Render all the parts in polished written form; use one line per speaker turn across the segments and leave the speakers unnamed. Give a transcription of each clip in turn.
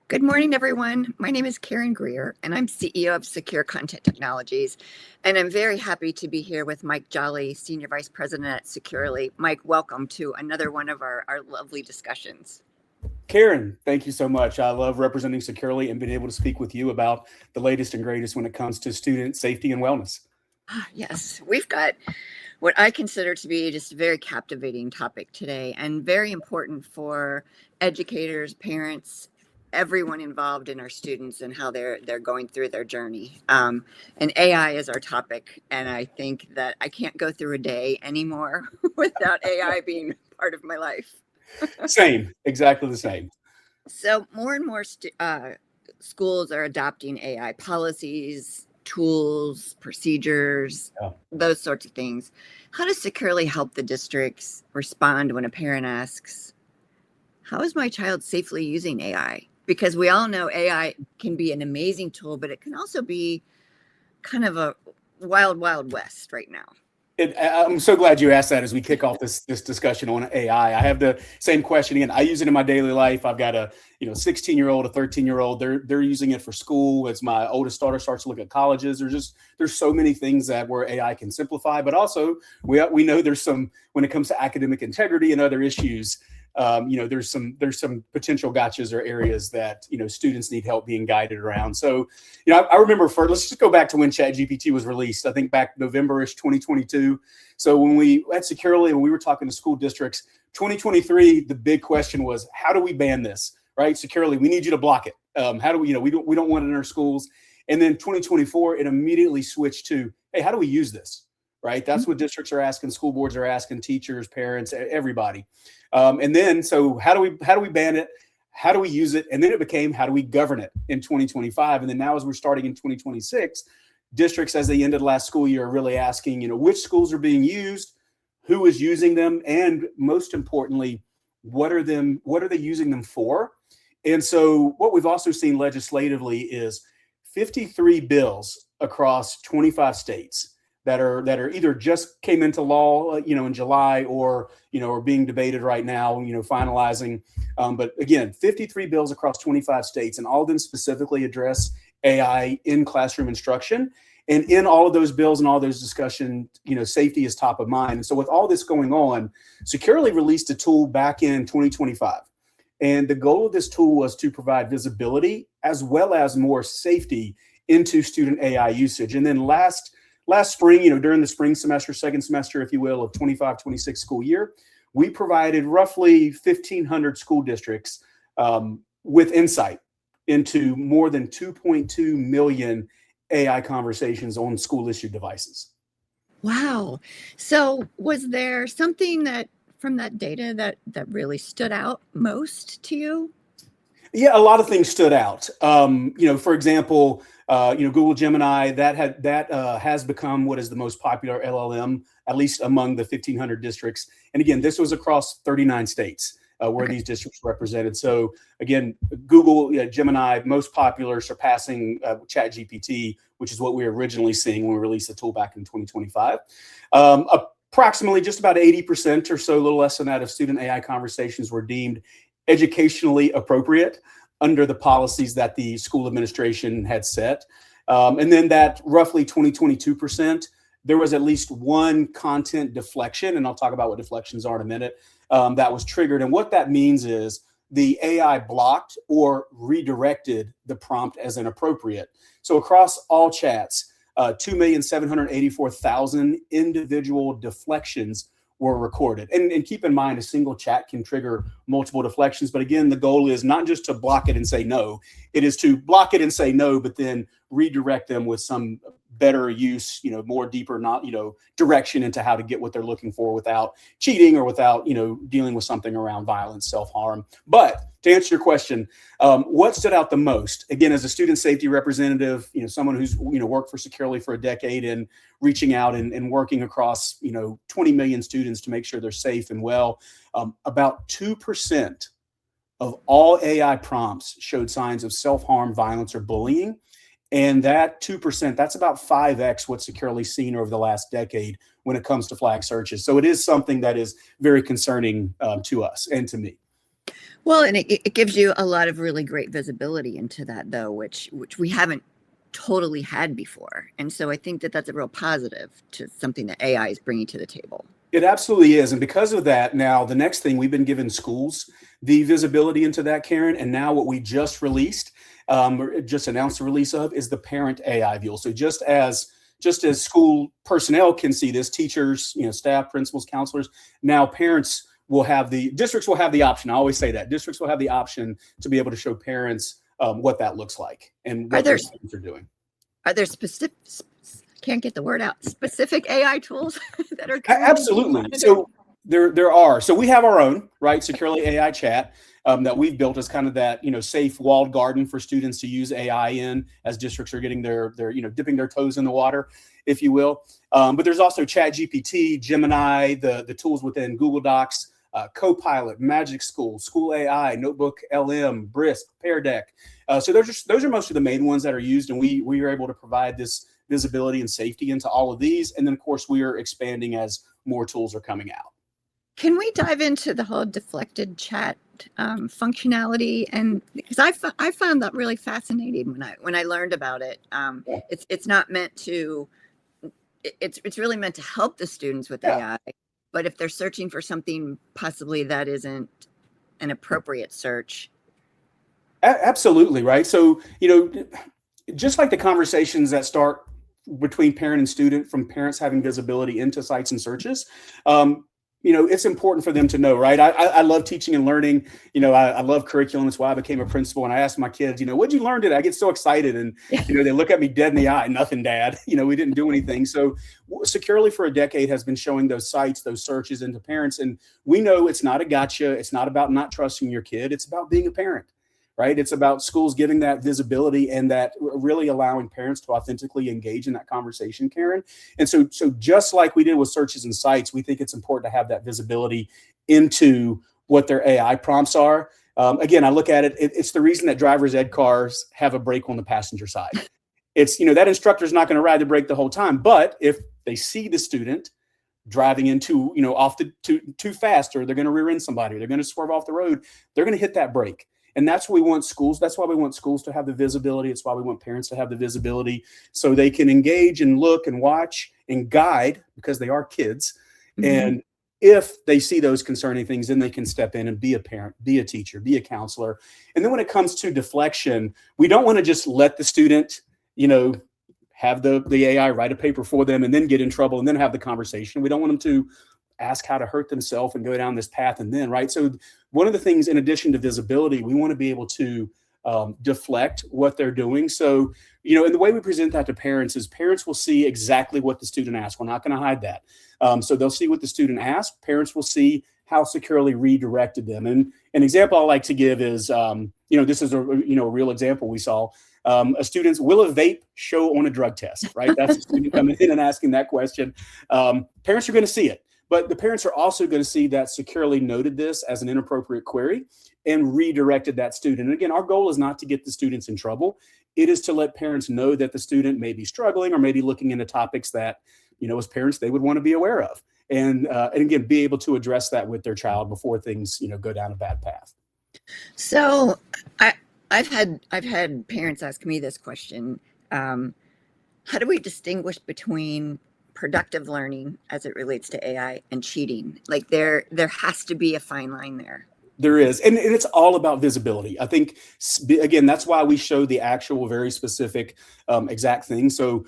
Good morning, everyone. My name is Karen Greer, and I'm CEO of Secure Content Technologies. And I'm very happy to be here with Mike Jolley, Senior Vice President at Securely. Mike, welcome to another one of our lovely discussions.
Karen, thank you so much. I love representing Securely and being able to speak with you about the latest and greatest when it comes to student safety and wellness.
Yes, we've got what I consider to be just a very captivating topic today and very important for educators, parents, everyone involved in our students and how they're going through their journey. And AI is our topic, and I think that I can't go through a day anymore without AI being part of my life.
Same, exactly the same.
So more and more schools are adopting AI policies, tools, procedures, those sorts of things. How does Securely help the districts respond when a parent asks, how is my child safely using AI? Because we all know AI can be an amazing tool, but it can also be kind of a wild, wild west right now.
I'm so glad you asked that as we kick off this discussion on AI. I have the same question again. I use it in my daily life. I've got a 16-year-old, a 13-year-old. They're using it for school. As my oldest daughter starts to look at colleges, there's so many things where AI can simplify. But also we know there's some when it comes to academic integrity and other issues. There's some potential gotchas or areas that students need help being guided around. So, I remember let's just go back to when ChatGPT was released. I think back November-ish 2022. So when we at Securely, when we were talking to school districts, 2023, the big question was, how do we ban this? Right? Securely, we need you to block it. How do we don't want it in our schools. And then 2024, it immediately switched to, hey, how do we use this? Right? That's what districts are asking, school boards are asking, teachers, parents, everybody. And then, so how do we ban it? How do we use it? And then it became, how do we govern it in 2025? And then now as we're starting in 2026, districts, as they ended last school year, are really asking, which schools are being used, who is using them, and most importantly, what are they using them for? And so what we've also seen legislatively is 53 bills across 25 states that are either just came into law, in July, or are being debated right now, finalizing. But again, 53 bills across 25 states, and all of them specifically address AI in classroom instruction. And in all of those bills and all those discussions, safety is top of mind. And so with all this going on, Securely released a tool back in 2025. And the goal of this tool was to provide visibility as well as more safety into student AI usage. And then last spring, during the spring semester, second semester, if you will, of 25-26 school year, we provided roughly 1,500 school districts with insight into more than 2.2 million AI conversations on school-issued devices.
Wow. So was there something from that data that really stood out most to you?
Yeah, a lot of things stood out. For example, Google Gemini, that has become what is the most popular LLM, at least among the 1,500 districts. And again, this was across 39 states where these districts represented. So again, Google Gemini, most popular, surpassing ChatGPT, which is what we were originally seeing when we released the tool back in 2025. Approximately just about 80% or so, a little less than that, of student AI conversations were deemed educationally appropriate under the policies that the school administration had set. And then that roughly 22%, there was at least one content deflection, and I'll talk about what deflections are in a minute, that was triggered. And what that means is the AI blocked or redirected the prompt as inappropriate. So across all chats, 2,784,000 individual deflections were recorded. And keep in mind, a single chat can trigger multiple deflections. But again, the goal is not just to block it and say no. It is to block it and say no, but then redirect them with some better use, more deeper, direction into how to get what they're looking for without cheating or without, dealing with something around violence, self-harm. But to answer your question, what stood out the most, again, as a student safety representative, someone who's, worked for Securely for a decade and reaching out and working across, 20 million students to make sure they're safe and well, about 2% of all AI prompts showed signs of self-harm, violence, or bullying. And that 2%, that's about 5x what Securely's seen over the last decade when it comes to flag searches. So it is something that is very concerning to us and to me.
Well, and it gives you a lot of really great visibility into that, though, which we haven't totally had before. And so I think that that's a real positive to something that AI is bringing to the table.
It absolutely is. And because of that, now the next thing we've been giving schools the visibility into that, Karen. And now what we just released, or just announced the release of, is the parent AI view. So just as school personnel can see this, teachers, staff, principals, counselors, now parents districts will have the option. I always say that districts will have the option to be able to show parents what that looks like and what their students are doing.
Are there specific, can't get the word out, specific AI tools that are
absolutely? So there are. So we have our own, right, Securely AI chat that we've built as kind of that, safe walled garden for students to use AI in as districts are getting their dipping their toes in the water, if you will. But there's also Chat GPT, Gemini, the tools within Google Docs, Copilot, Magic School, School AI, Notebook LM, Brisk, Pear Deck. So those are most of the main ones that are used, and we are able to provide this visibility and safety into all of these. And then, of course, we are expanding as more tools are coming out.
Can we dive into the whole deflected chat functionality? And because I found that really fascinating when I learned about it. It's not meant to. It's really meant to help the students with AI. But if they're searching for something possibly that isn't an appropriate search.
Absolutely, right? So, just like the conversations that start between parent and student, from parents having visibility into sites and searches, it's important for them to know, right? I love teaching and learning. I love curriculum. That's why I became a principal. And I asked my kids, what'd you learn today? I get so excited. And, they look at me dead in the eye. Nothing, Dad. We didn't do anything. So Securely for a decade has been showing those sites, those searches into parents. And we know it's not a gotcha. It's not about not trusting your kid. It's about being a parent, right? It's about schools giving that visibility and that really allowing parents to authentically engage in that conversation, Karen. And so just like we did with searches and sites, we think it's important to have that visibility into what their AI prompts are. Again, I look at it, it's the reason that driver's ed cars have a brake on the passenger side. It's, that instructor's not going to ride the brake the whole time, but if they see the student driving into, off too fast, or they're going to rear end somebody, or they're going to swerve off the road, they're going to hit that brake. And that's what we want schools. That's why we want schools to have the visibility. It's why we want parents to have the visibility so they can engage and look and watch and guide, because they are kids. Mm-hmm. And if they see those concerning things, then they can step in and be a parent, be a teacher, be a counselor. And then when it comes to deflection, we don't want to just let the student, have the AI write a paper for them and then get in trouble and then have the conversation. We don't want them to ask how to hurt themselves and go down this path and then, right? So one of the things, in addition to visibility, we want to be able to deflect what they're doing. So, and the way we present that to parents is parents will see exactly what the student asked. We're not going to hide that. So they'll see what the student asked. Parents will see how securely redirected them. And an example I like to give is, this is a real example we saw. A student's, will a vape show on a drug test, right? That's a student coming in and asking that question. Parents are going to see it. But the parents are also going to see that securely noted this as an inappropriate query and redirected that student. And again, our goal is not to get the students in trouble. It is to let parents know that the student may be struggling or maybe looking into topics that, as parents, they would want to be aware of. And again, be able to address that with their child before things, go down a bad path.
So I've had parents ask me this question. How do we distinguish between productive learning as it relates to AI and cheating? Like there has to be a fine line there.
There is. And it's all about visibility. I think, again, that's why we show the actual very specific exact thing. So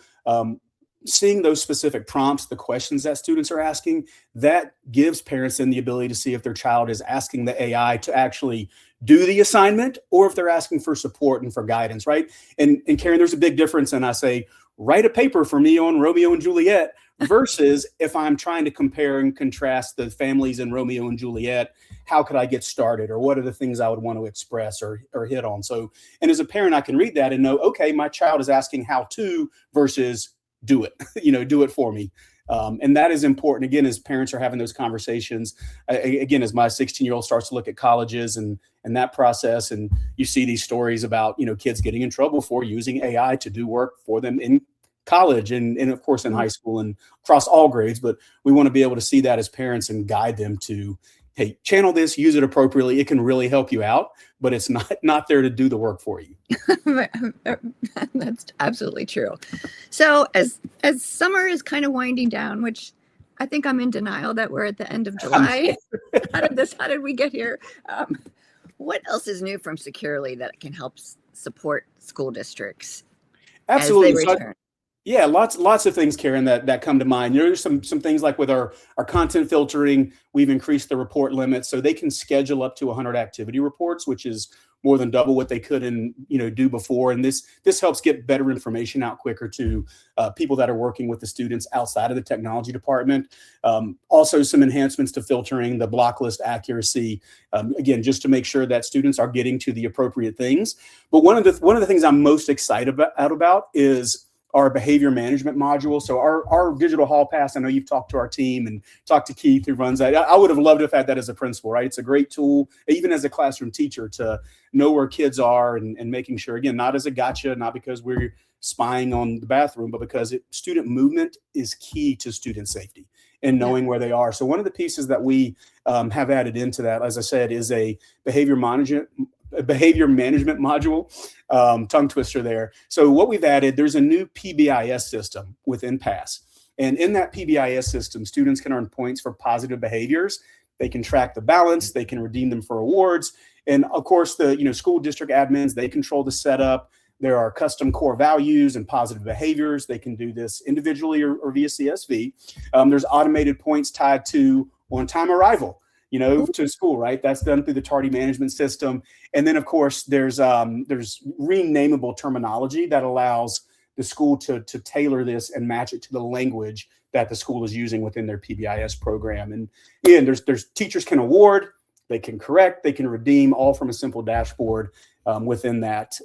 seeing those specific prompts, the questions that students are asking, that gives parents then the ability to see if their child is asking the AI to actually do the assignment or if they're asking for support and for guidance, right? And Karen, there's a big difference. And I say, write a paper for me on Romeo and Juliet versus if I'm trying to compare and contrast the families in Romeo and Juliet, how could I get started? Or what are the things I would want to express or hit on? So, and as a parent, I can read that and know, okay, my child is asking how to versus do it, do it for me. And that is important, again, as parents are having those conversations. Again, as my 16-year-old starts to look at colleges and that process, and you see these stories about, kids getting in trouble for using AI to do work for them in college and of course in high school and across all grades. But we want to be able to see that as parents and guide them to hey, channel this, use it appropriately. It can really help you out, but it's not there to do the work for you.
That's absolutely true. So as summer is kind of winding down, which I think I'm in denial that we're at the end of July. How did we get here? What else is new from Securely that can help support school districts
Absolutely.
as they return?
Yeah, lots of things, Karen, that come to mind. There's some things like with our content filtering, we've increased the report limit so they can schedule up to 100 activity reports, which is more than double what they could do before. And this helps get better information out quicker to people that are working with the students outside of the technology department. Also, some enhancements to filtering, the block list accuracy, again, just to make sure that students are getting to the appropriate things. But one of the things I'm most excited about is our behavior management module. So our digital hall pass, I know you've talked to our team and talked to Keith who runs that. I would have loved to have had that as a principal, right? It's a great tool, even as a classroom teacher, to know where kids are and making sure, again, not as a gotcha, not because we're spying on the bathroom, but because student movement is key to student safety and knowing where they are. So one of the pieces that we have added into that, as I said, is a behavior management module, tongue twister there. So what we've added, there's a new PBIS system within PASS. And in that PBIS system, students can earn points for positive behaviors. They can track the balance, they can redeem them for awards. And of course, the school district admins, they control the setup. There are custom core values and positive behaviors. They can do this individually or via CSV. There's automated points tied to on-time arrival, to school, right? That's done through the tardy management system. And then, of course, there's renameable terminology that allows the school to tailor this and match it to the language that the school is using within their PBIS program. And again, there's teachers can award, they can correct, they can redeem, all from a simple dashboard within that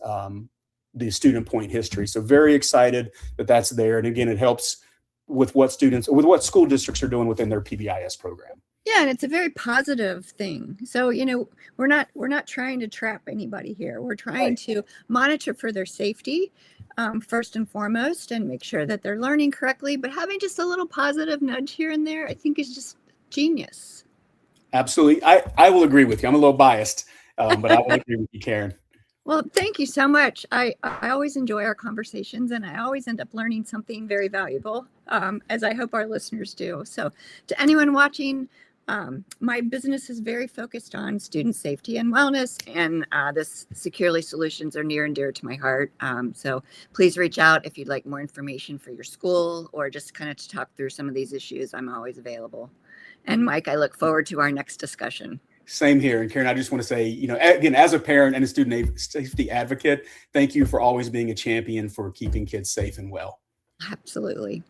the student point history. So very excited that that's there. And again, it helps with what school districts are doing within their PBIS program.
Yeah, and it's a very positive thing. So, we're not trying to trap anybody here. We're trying to monitor for their safety, first and foremost, and make sure that they're learning correctly. But having just a little positive nudge here and there, I think is just genius.
Absolutely. I will agree with you. I'm a little biased, but I will agree with you, Karen.
Well, thank you so much. I always enjoy our conversations, and I always end up learning something very valuable, as I hope our listeners do. So to anyone watching, my business is very focused on student safety and wellness, and this Securely solutions are near and dear to my heart. So please reach out if you'd like more information for your school or just kind of to talk through some of these issues. I'm always available. And Mike, I look forward to our next discussion.
Same here. And Karen, I just want to say, again, as a parent and a student safety advocate, thank you for always being a champion for keeping kids safe and well.
Absolutely.